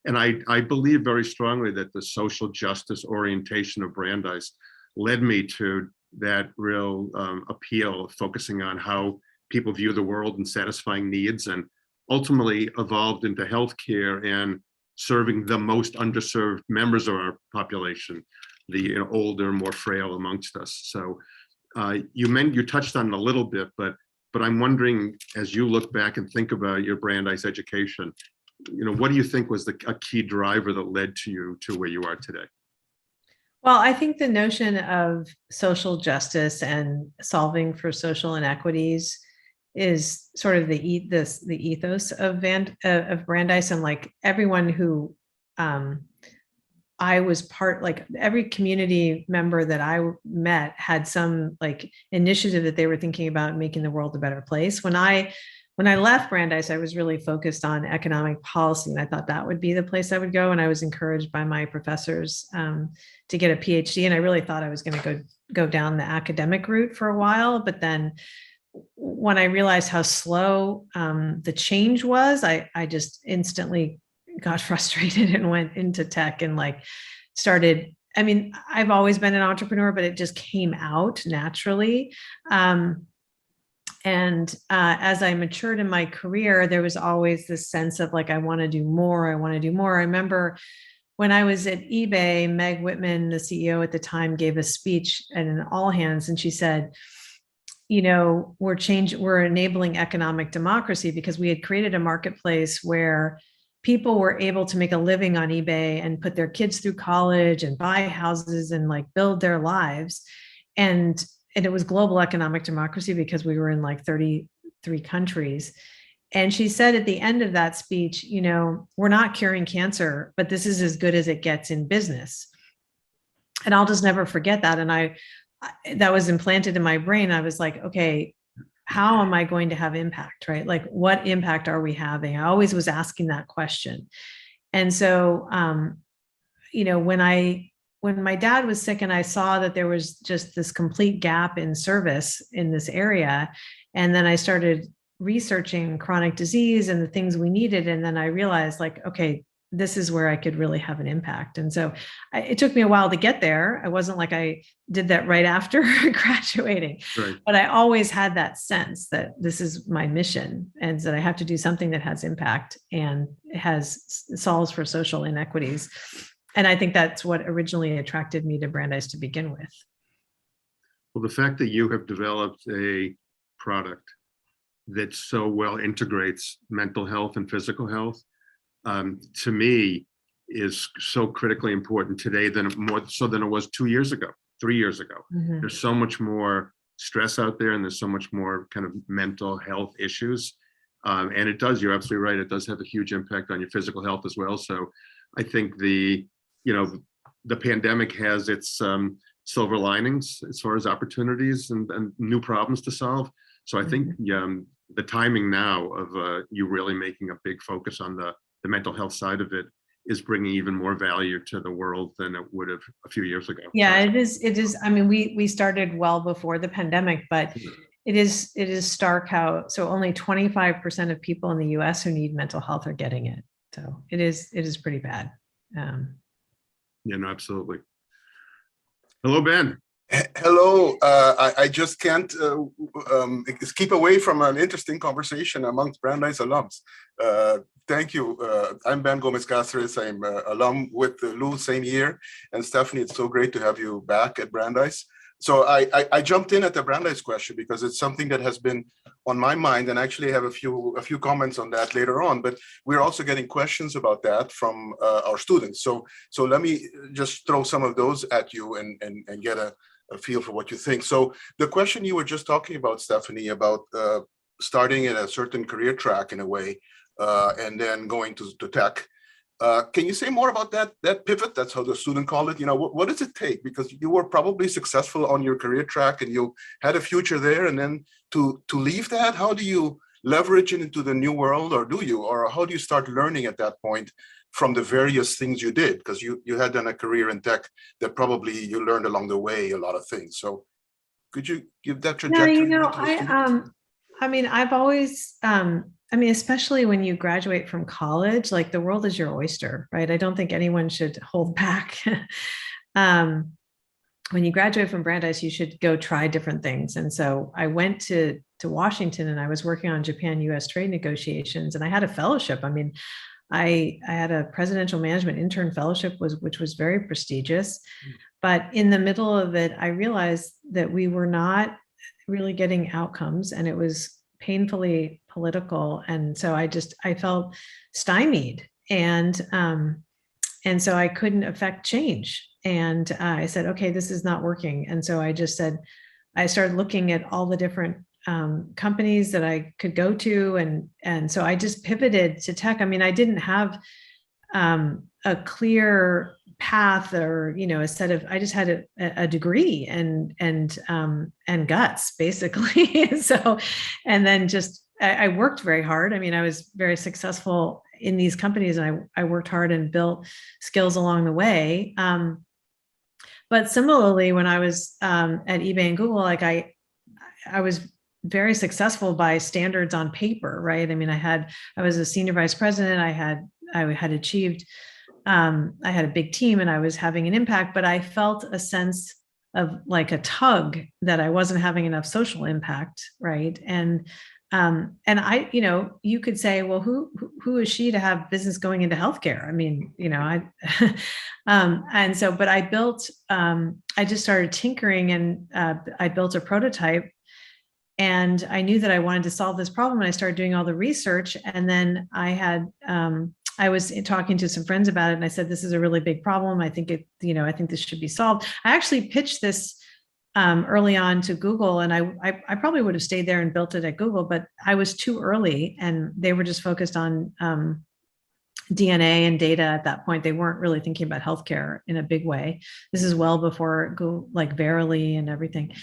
And I believe very strongly that the social justice orientation of Brandeis led me to that real appeal of focusing on how people view the world and satisfying needs, and ultimately evolved into healthcare and serving the most underserved members of our population, the older, more frail amongst us. So you touched on it a little bit, but I'm wondering, as you look back and think about your Brandeis education, what do you think was a key driver that led to you to where you are today? Well, I think the notion of social justice and solving for social inequities is sort of the ethos of Brandeis, and like everyone who I was every community member that I met had some initiative that they were thinking about making the world a better place. When I left Brandeis, I was really focused on economic policy, and I thought that would be the place I would go. And I was encouraged by my professors to get a PhD, and I really thought I was going to go down the academic route for a while. But then when I realized how slow the change was, I just instantly got frustrated and went into tech and started. I mean, I've always been an entrepreneur, but it just came out naturally. And as I matured in my career, there was always this sense of like, I want to do more. I want to do more. I remember when I was at eBay, Meg Whitman, the CEO at the time, gave a speech at an all hands, and she said, you know, we're enabling economic democracy because we had created a marketplace where people were able to make a living on eBay and put their kids through college and buy houses and like build their lives. And it was global economic democracy because we were in like 33 countries. And she said at the end of that speech, you know, we're not curing cancer, but this is as good as it gets in business. And I'll just never forget that. And that was implanted in my brain. I was like, okay, how am I going to have impact, right? Like, what impact are we having? I always was asking that question. And so, you know, when my dad was sick and I saw that there was just this complete gap in service in this area, and then I started researching chronic disease and the things we needed. And then I realized like, okay, this is where I could really have an impact. And so it took me a while to get there. I wasn't like I did that right after graduating, Right. but I always had that sense that this is my mission and that I have to do something that has impact and solves for social inequities. And I think that's what originally attracted me to Brandeis to begin with. Well, the fact that you have developed a product that so well integrates mental health and physical health, to me, is so critically important today more so than it was 2 years ago, 3 years ago. Mm-hmm. There's so much more stress out there, and there's so much more kind of mental health issues. And it does, you're absolutely right, it does have a huge impact on your physical health as well. So I think the pandemic has its silver linings as far as opportunities and new problems to solve. So I think the timing now of you really making a big focus on the mental health side of it is bringing even more value to the world than it would have a few years ago. Yeah, it is. I mean, we started well before the pandemic, but it is stark how, so only 25% of people in the US who need mental health are getting it. So it is pretty bad. Yeah, no, absolutely. Hello, Ben. Hello. I just can't keep away from an interesting conversation amongst Brandeis alums. Thank you. I'm Ben Gomez-Cáceres. I'm alum with Lou, same year. And Stephanie, it's so great to have you back at Brandeis. So I jumped in at the Brandeis question because it's something that has been on my mind, and actually I have a few comments on that later on, but we're also getting questions about that from our students. So let me just throw some of those at you and get a feel for what you think. So the question you were just talking about, Stephanie, about starting in a certain career track in a way, and then going to tech. Can you say more about that pivot? That's how the student called it. You know, what does it take? Because you were probably successful on your career track and you had a future there, and then to leave that, how do you leverage it into the new world, or do you? Or how do you start learning at that point from the various things you did? Because you had done a career in tech that probably you learned along the way a lot of things. So could you give that trajectory? Yeah, you know, I mean, I've always, especially when you graduate from college, like the world is your oyster, right? I don't think anyone should hold back. When you graduate from Brandeis, you should go try different things. And so I went to Washington and I was working on Japan-US trade negotiations, and I had a fellowship. I mean, I had a presidential management intern fellowship, which was very prestigious. But in the middle of it, I realized that we were not really getting outcomes, and it was painfully political. And so I felt stymied, and so I couldn't affect change. And I said, okay, this is not working. And so I just said, I started looking at all the different companies that I could go to. And so I just pivoted to tech. I mean, I didn't have a clear path or, you know, I just had a degree and guts basically. So, and then I worked very hard. I mean, I was very successful in these companies, and I worked hard and built skills along the way. But similarly, when I was at eBay and Google, like I was very successful by standards on paper, right? I mean, I was a senior vice president. I had achieved, I had a big team and I was having an impact, but I felt a sense like a tug that I wasn't having enough social impact, right? And I, you could say, well, who is she to have business going into healthcare? I mean, and so, but I built, I just started tinkering, and I built a prototype, and I knew that I wanted to solve this problem, and I started doing all the research. And then I was talking to some friends about it, and I said, this is a really big problem. I think I think this should be solved. I actually pitched this early on to Google, and I probably would have stayed there and built it at Google, but I was too early, and they were just focused on DNA and data at that point. They weren't really thinking about healthcare in a big way. This is well before Google, like Verily and everything.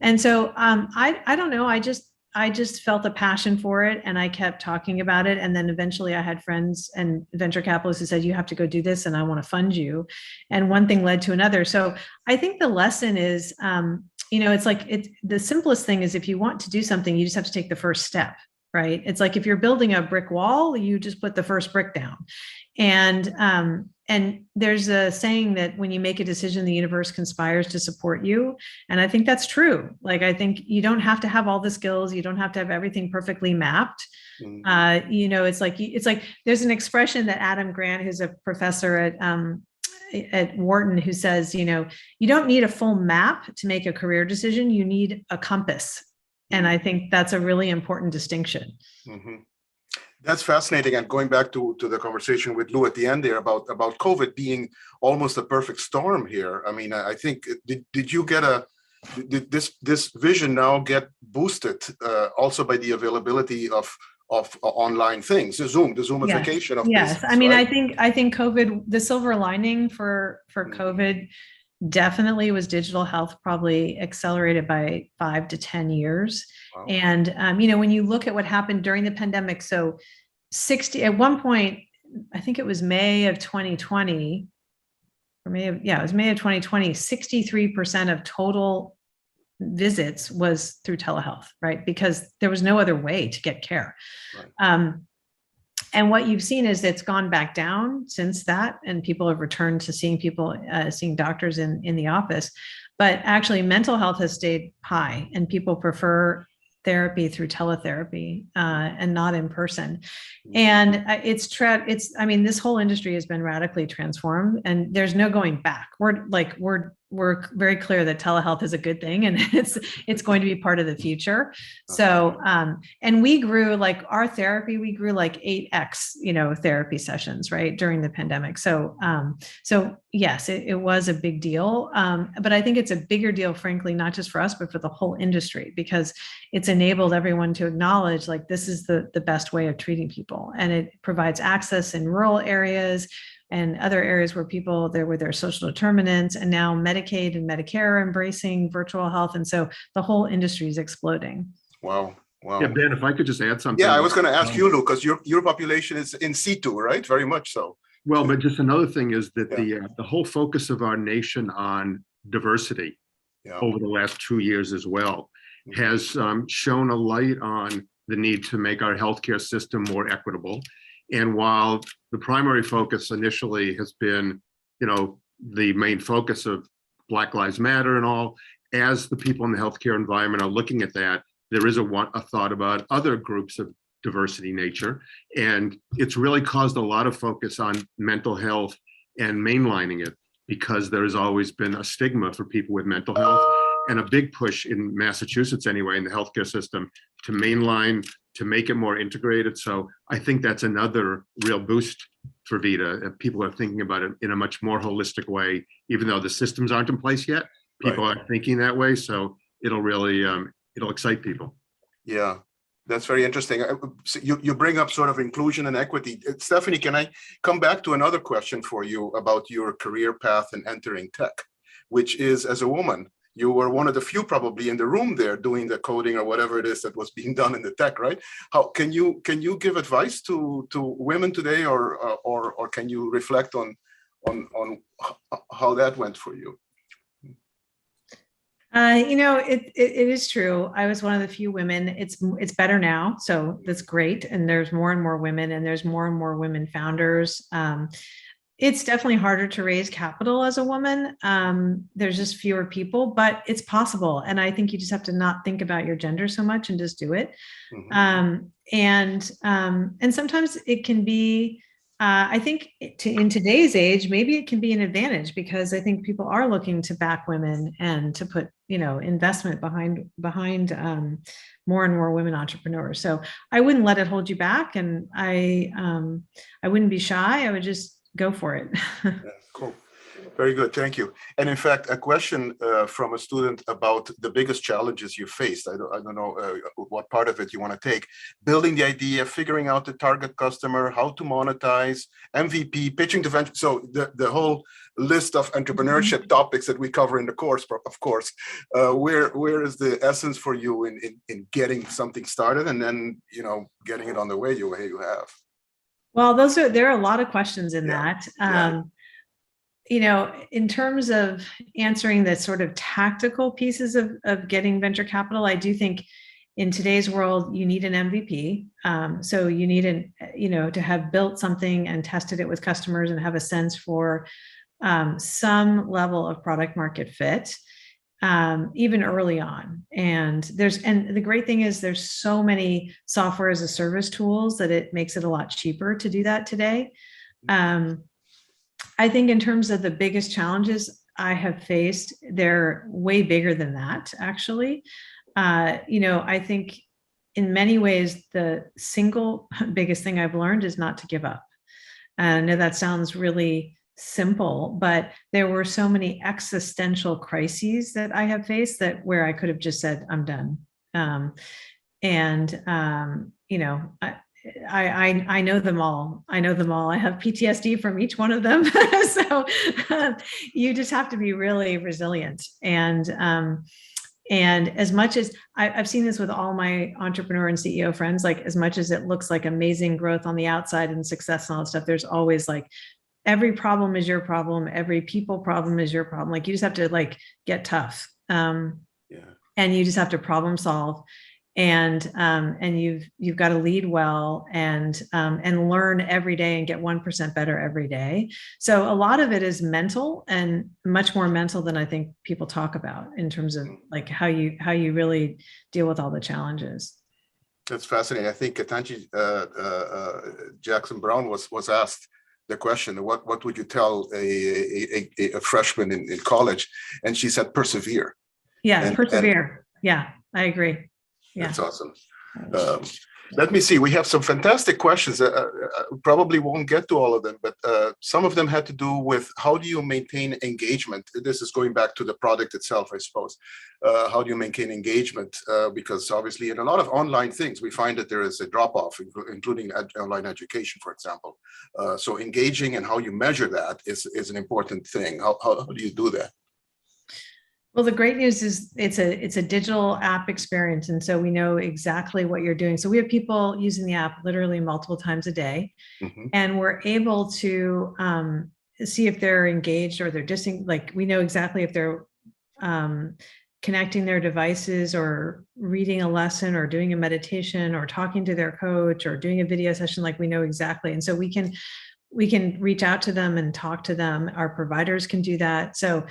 And so I don't know. I just felt a passion for it, and I kept talking about it. And then eventually I had friends and venture capitalists who said, you have to go do this, and I want to fund you. And one thing led to another. So I think the lesson is, it's like the simplest thing is, if you want to do something, you just have to take the first step, right? It's like if you're building a brick wall, you just put the first brick down. And there's a saying that when you make a decision, the universe conspires to support you. And I think that's true. Like, I think you don't have to have all the skills. You don't have to have everything perfectly mapped. It's like there's an expression that Adam Grant, who's a professor at Wharton, who says, you don't need a full map to make a career decision. You need a compass. And I think that's a really important distinction. Mm-hmm. That's fascinating. And going back to the conversation with Lou at the end there about COVID being almost a perfect storm here. I mean, I think, did you get did this vision now get boosted also by the availability of online things, the Zoomification of yes. business, I mean, right? I think COVID, the silver lining for COVID definitely was digital health, probably accelerated by 5 to 10 years. Wow. And, when you look at what happened during the pandemic, so at one point, I think it was May of 2020, it was May of 2020, 63% of total visits was through telehealth, right? Because there was no other way to get care. Right. And what you've seen is it's gone back down since that, and people have returned to seeing doctors in the office. But actually, mental health has stayed high, and people prefer therapy through teletherapy and not in person. And this whole industry has been radically transformed, and there's no going back. We're very clear that telehealth is a good thing, and it's going to be part of the future. So, and we grew our therapy, we grew 8x, therapy sessions, right, during the pandemic. So, yes, it was a big deal. But I think it's a bigger deal, frankly, not just for us, but for the whole industry, because it's enabled everyone to acknowledge this is the best way of treating people. And it provides access in rural areas and other areas where people with their social determinants, and now Medicaid and Medicare are embracing virtual health. And so the whole industry is exploding. Wow. Yeah, Ben, if I could just add something. Yeah, I was going to ask you, Lou, because your population is in situ, right? Very much so. Well, but just another thing is that the whole focus of our nation on diversity over the last 2 years as well has shone a light on the need to make our healthcare system more equitable. And while the primary focus initially has been, the main focus of Black Lives Matter and all, as the people in the healthcare environment are looking at that, there is a thought about other groups of diversity nature. And it's really caused a lot of focus on mental health and mainlining it, because there's always been a stigma for people with mental health, and a big push in Massachusetts anyway, in the healthcare system, to mainline, to make it more integrated. So I think that's another real boost for Vida. People are thinking about it in a much more holistic way, even though the systems aren't in place yet. People are thinking that way. So it'll really, it'll excite people. Yeah, that's very interesting. You bring up sort of inclusion and equity. Stephanie, can I come back to another question for you about your career path and entering tech, which is, as a woman, you were one of the few probably in the room there doing the coding or whatever it is that was being done in the tech, right? How can you give advice to women today, or can you reflect on how that went for you? It is true. I was one of the few women. It's better now, so that's great. And there's more and more women, and there's more and more women founders. It's definitely harder to raise capital as a woman. There's just fewer people, but it's possible. And I think you just have to not think about your gender so much and just do it. And sometimes it can be, I think in today's age, maybe it can be an advantage, because I think people are looking to back women and to put, investment behind more and more women entrepreneurs. So I wouldn't let it hold you back, and I wouldn't be shy. I would just go for it. Yeah, cool. Very good. Thank you. And in fact, a question from a student about the biggest challenges you faced. I don't know what part of it you want to take. Building the idea, figuring out the target customer, how to monetize, MVP, pitching to venture. So the whole list of entrepreneurship topics that we cover in the course, of course. Where is the essence for you in getting something started and then, getting it on the way you have? Well, there are a lot of questions in that. In terms of answering the sort of tactical pieces of getting venture capital, I do think in today's world, you need an MVP. So you need to have built something and tested it with customers and have a sense for some level of product market fit, even early on. And the great thing is there's so many software as a service tools that it makes it a lot cheaper to do that today. I think in terms of the biggest challenges I have faced, they're way bigger than that, actually. I think in many ways, the single biggest thing I've learned is not to give up. And I know that sounds really simple, but there were so many existential crises that I have faced where I could have just said, I'm done. I know them all. I have PTSD from each one of them. So you just have to be really resilient. And as much as I've seen this with all my entrepreneur and CEO friends, like as much as it looks like amazing growth on the outside and success and all that stuff, there's always like every problem is your problem. Every people problem is your problem. Like you just have to get tough. And you just have to problem solve. And you've got to lead well and learn every day and get 1% better every day. So a lot of it is mental, and much more mental than I think people talk about in terms of how you really deal with all the challenges. That's fascinating. I think Ketanji Jackson Brown was asked the question, what would you tell a freshman in college? And she said, persevere. Yeah, persevere. Yeah, I agree. Yeah. That's awesome. Let me see. We have some fantastic questions. Probably won't get to all of them, but some of them had to do with how do you maintain engagement? This is going back to the product itself, I suppose. How do you maintain engagement? Because obviously in a lot of online things, we find that there is a drop-off, including online education, for example. So engaging and how you measure that is an important thing. How do you do that? Well, the great news is it's a digital app experience. And so we know exactly what you're doing. So we have people using the app literally multiple times a day. And we're able to see if they're engaged or they're we know exactly if they're connecting their devices or reading a lesson or doing a meditation or talking to their coach or doing a video session. We know exactly. And so we can reach out to them and talk to them. Our providers can do that. So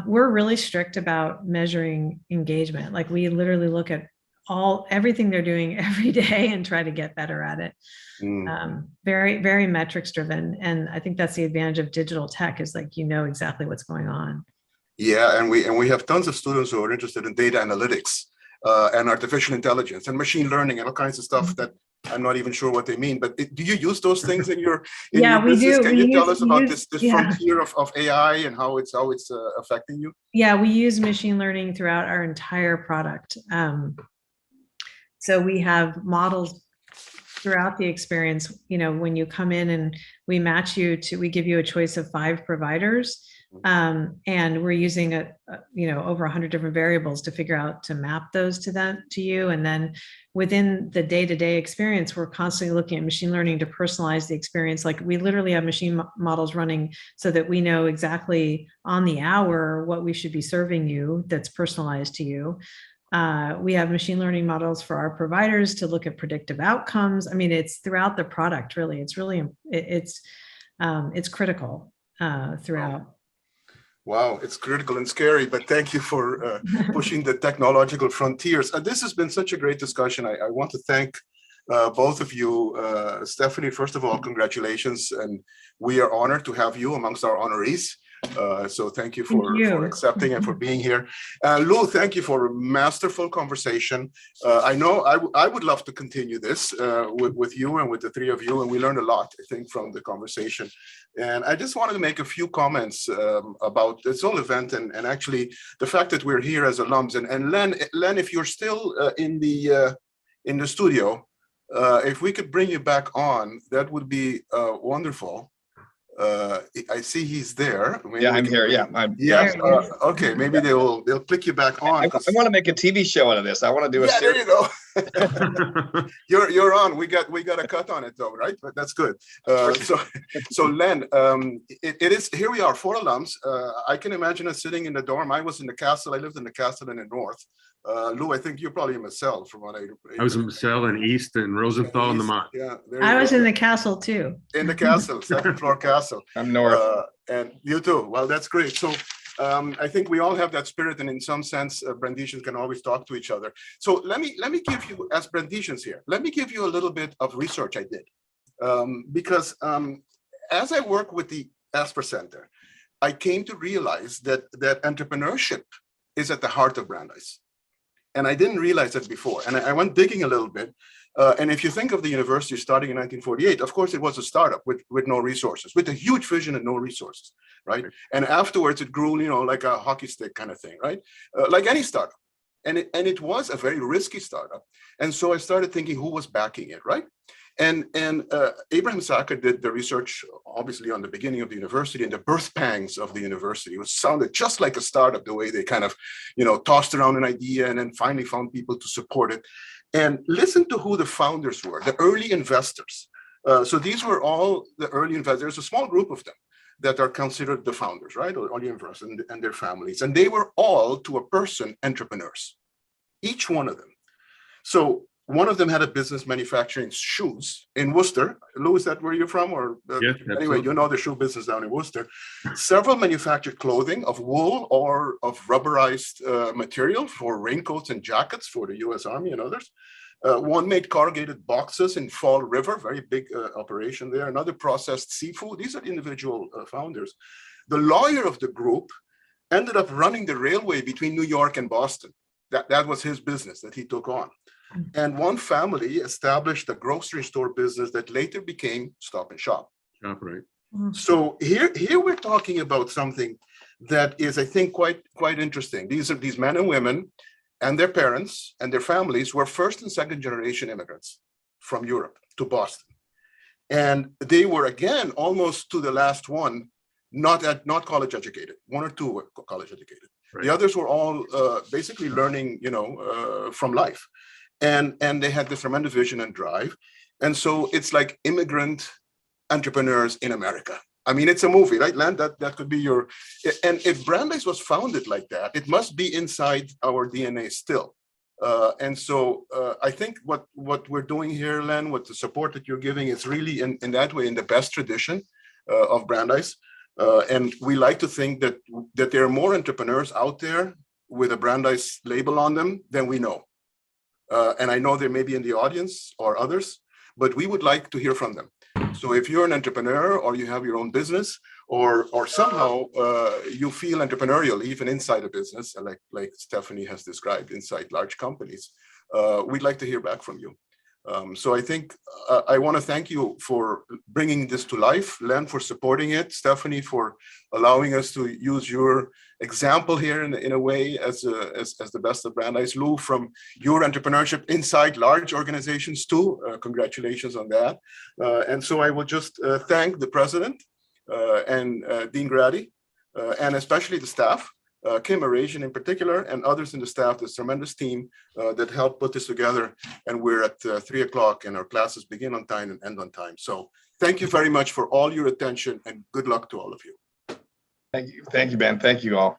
we're really strict about measuring engagement. We literally look at everything they're doing every day and try to get better at it. Very, very metrics driven. And I think that's the advantage of digital tech is exactly what's going on. Yeah. And we have tons of students who are interested in data analytics and artificial intelligence and machine learning and all kinds of stuff that I'm not even sure what they mean, but do you use those things in your business? We do. Can you tell us about this frontier of AI and how it's affecting you? Yeah, we use machine learning throughout our entire product. So we have models throughout the experience. When you come in and we match you we give you a choice of 5 providers. And we're using over 100 different variables to figure out to map those to you. And then within the day-to-day experience, we're constantly looking at machine learning to personalize the experience. We literally have machine models running so that we know exactly on the hour what we should be serving you that's personalized to you. We have machine learning models for our providers to look at predictive outcomes. I mean, it's throughout the product, really. It's really, it's critical throughout. Wow, it's critical and scary, but thank you for pushing the technological frontiers. This has been such a great discussion. I want to thank both of you. Stephanie, first of all, congratulations. And we are honored to have you amongst our honorees. So thank you for accepting and for being here. Lou, thank you for a masterful conversation. I know I would love to continue this with you and with the three of you, and we learned a lot, I think, from the conversation. And I just wanted to make a few comments about this whole event and actually the fact that we're here as alums. And Len, if you're still in the studio, if we could bring you back on, that would be wonderful. I see he's there. Maybe I'm here. Okay, maybe they'll click you back on. I want to make a TV show out of this. I want to do a series. There you go. You're on. We got a cut on it though, right? But that's good. So Len, it is, here we are, 4 alums. I can imagine us sitting in the dorm. I was in the castle. I lived in the castle in the north. Lou, I think you're probably in Marcel from what I was in Marcel and East and Rosenthal and the Mont. Yeah, I was in the castle too. In the castle, second floor castle. I'm north. And you too. Well, that's great. So I think we all have that spirit, and in some sense, Brandeisians can always talk to each other. So let me give you, as Brandeisians here, let me give you a little bit of research I did. Because as I work with the Asper Center, I came to realize that entrepreneurship is at the heart of Brandeis. And I didn't realize that before. And I went digging a little bit. And if you think of the university starting in 1948, of course, it was a startup with no resources, with a huge vision and no resources, right? And afterwards, it grew, like a hockey stick kind of thing, right? Like any startup. And it was a very risky startup. And so I started thinking, who was backing it, right? And Abraham Sacker did the research, obviously, on the beginning of the university and the birth pangs of the university. It sounded just like a startup, the way they kind of, tossed around an idea and then finally found people to support it. And listen to who the founders were, the early investors. So these were all the early investors. There's a small group of them that are considered the founders, right? Or the investors and their families. And they were all, to a person, entrepreneurs, each one of them. So one of them had a business manufacturing shoes in Worcester. Lou, is that where you're from? Or yes, anyway, you know the shoe business down in Worcester. Several manufactured clothing of wool or of rubberized material for raincoats and jackets for the US Army and others. One made corrugated boxes in Fall River, very big operation there. Another processed seafood. These are individual founders. The lawyer of the group ended up running the railway between New York and Boston. That was his business that he took on. And one family established a grocery store business that later became Stop and Shop. Right. So here we're talking about something that is, I think, quite interesting. These men and women and their parents and their families were first and second generation immigrants from Europe to Boston. And they were, again, almost to the last one, not college educated. 1 or 2 were college educated. Right. The others were all basically learning, from life. And they had this tremendous vision and drive. And so it's like immigrant entrepreneurs in America. I mean, it's a movie, right, Len? That could be your, and if Brandeis was founded like that, it must be inside our DNA still. And so I think what we're doing here, Len, with the support that you're giving is really in that way, in the best tradition of Brandeis. And we like to think that there are more entrepreneurs out there with a Brandeis label on them than we know. And I know they may be in the audience or others, but we would like to hear from them. So if you're an entrepreneur or you have your own business or somehow you feel entrepreneurial, even inside a business, like Stephanie has described inside large companies, we'd like to hear back from you. So I think I want to thank you for bringing this to life, Len for supporting it, Stephanie for allowing us to use your example here in a way as the best of Brandeis, Lou from your entrepreneurship inside large organizations too. Congratulations on that. And so I will just thank the president and Dean Grady and especially the staff. Kim Arazian in particular, and others in the staff, this tremendous team that helped put this together. And we're at 3 o'clock and our classes begin on time and end on time. So thank you very much for all your attention and good luck to all of you. Thank you, Ben. Thank you all.